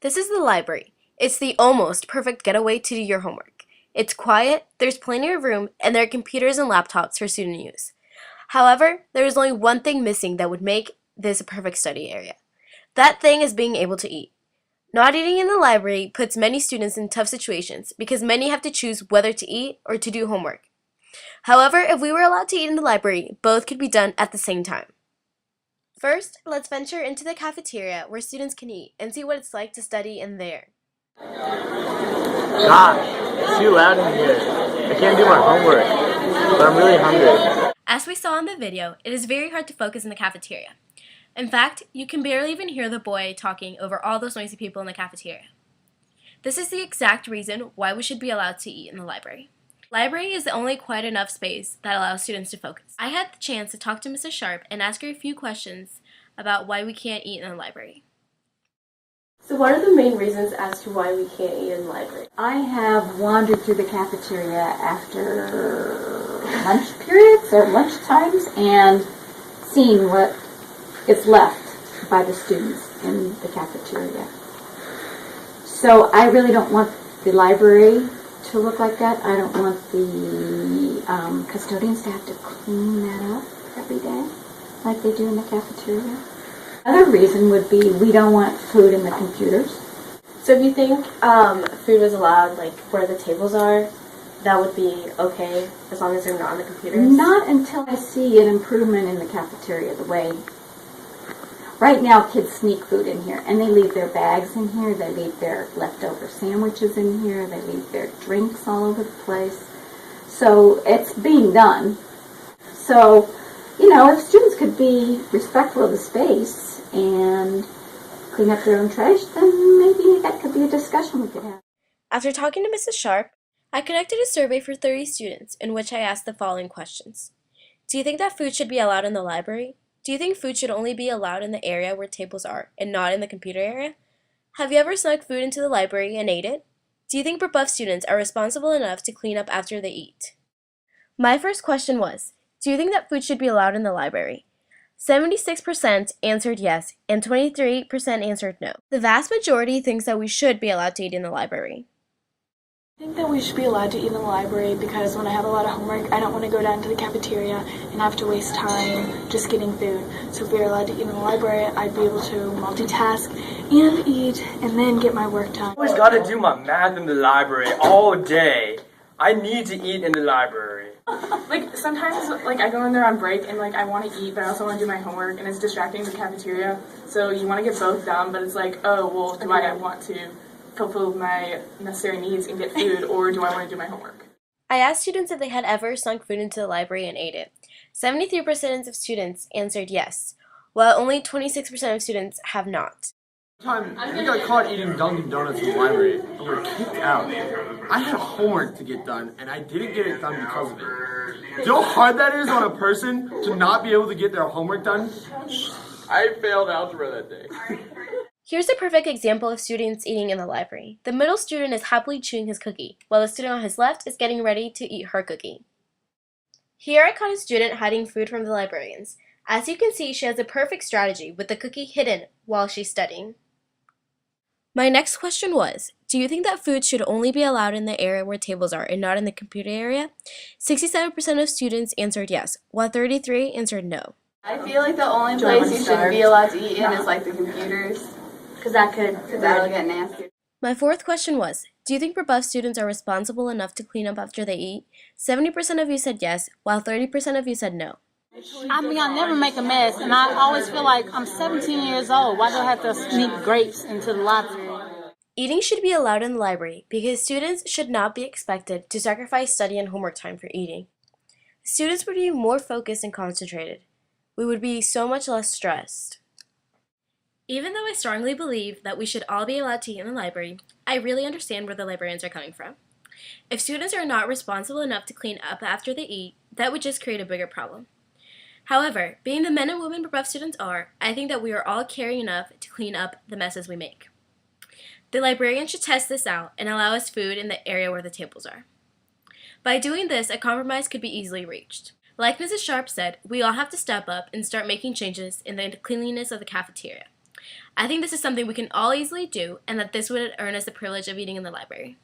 This is the library. It's the almost perfect getaway to do your homework. It's quiet, there's plenty of room, and there are computers and laptops for student use. However, there is only one thing missing that would make this a perfect study area. That thing is being able to eat. Not eating in the library puts many students in tough situations because many have to choose whether to eat or to do homework. However, if we were allowed to eat in the library, both could be done at the same time. First, let's venture into the cafeteria where students can eat and see what it's like to study in there. God, it's too loud in here. I can't do my homework, but I'm really hungry. As we saw in the video, it is very hard to focus in the cafeteria. In fact, you can barely even hear the boy talking over all those noisy people in the cafeteria. This is the exact reason why we should be allowed to eat in the library. Library is the only quiet enough space that allows students to focus. I had the chance to talk to Mrs. Sharp and ask her a few questions about why we can't eat in the library. So what are the main reasons as to why we can't eat in the library? I have wandered through the cafeteria after lunch periods or lunch times and seen what is left by the students in the cafeteria. So I really don't want the library to look like that. I don't want the custodians to have to clean that up every day like they do in the cafeteria. Another reason would be we don't want food in the computers. So if you think food was allowed, like where the tables are, that would be okay as long as they're not on the computers? Not until I see an improvement in the cafeteria the way. Right now kids sneak food in here and they leave their bags in here, they leave their leftover sandwiches in here, they leave their drinks all over the place. So it's being done. So, if students could be respectful of the space and clean up their own trash, then maybe that could be a discussion we could have. After talking to Mrs. Sharp, I conducted a survey for 30 students in which I asked the following questions. Do you think that food should be allowed in the library? Do you think food should only be allowed in the area where tables are and not in the computer area? Have you ever snuck food into the library and ate it? Do you think rebuff students are responsible enough to clean up after they eat? My first question was, do you think that food should be allowed in the library? 76% answered yes, and 23% answered no. The vast majority thinks that we should be allowed to eat in the library. I think that we should be allowed to eat in the library because when I have a lot of homework, I don't want to go down to the cafeteria and have to waste time just getting food. So if we were allowed to eat in the library, I'd be able to multitask and eat and then get my work done. I always got to do my math in the library all day. I need to eat in the library. Sometimes I go in there on break and I want to eat, but I also want to do my homework, and it's distracting in the cafeteria. So you want to get both done, but it's do I want to fulfill my necessary needs and get food, or do I want to do my homework? I asked students if they had ever snuck food into the library and ate it. 73% of students answered yes, while only 26% of students have not. One time, we got caught eating Dunkin' Donuts in the library, and we were kicked out. I had homework to get done, and I didn't get it done because of it. Do you know how hard that is on a person to not be able to get their homework done? I failed algebra that day. Here's a perfect example of students eating in the library. The middle student is happily chewing his cookie, while the student on his left is getting ready to eat her cookie. Here I caught a student hiding food from the librarians. As you can see, she has a perfect strategy with the cookie hidden while she's studying. My next question was, do you think that food should only be allowed in the area where tables are and not in the computer area? 67% of students answered yes, while 33% answered no. I feel like the only place you should be allowed to eat in is the computers. Because that'll get nasty. My fourth question was, do you think rebuff students are responsible enough to clean up after they eat? 70% of you said yes, while 30% of you said no. I never make a mess, and I always feel like I'm 17 years old. Why do I have to sneak grapes into the library? Eating should be allowed in the library because students should not be expected to sacrifice study and homework time for eating. Students would be more focused and concentrated. We would be so much less stressed. Even though I strongly believe that we should all be allowed to eat in the library, I really understand where the librarians are coming from. If students are not responsible enough to clean up after they eat, that would just create a bigger problem. However, being the men and women rebuff students are, I think that we are all caring enough to clean up the messes we make. The librarian should test this out and allow us food in the area where the tables are. By doing this, a compromise could be easily reached. Like Mrs. Sharp said, we all have to step up and start making changes in the cleanliness of the cafeteria. I think this is something we can all easily do, and that this would earn us the privilege of eating in the library.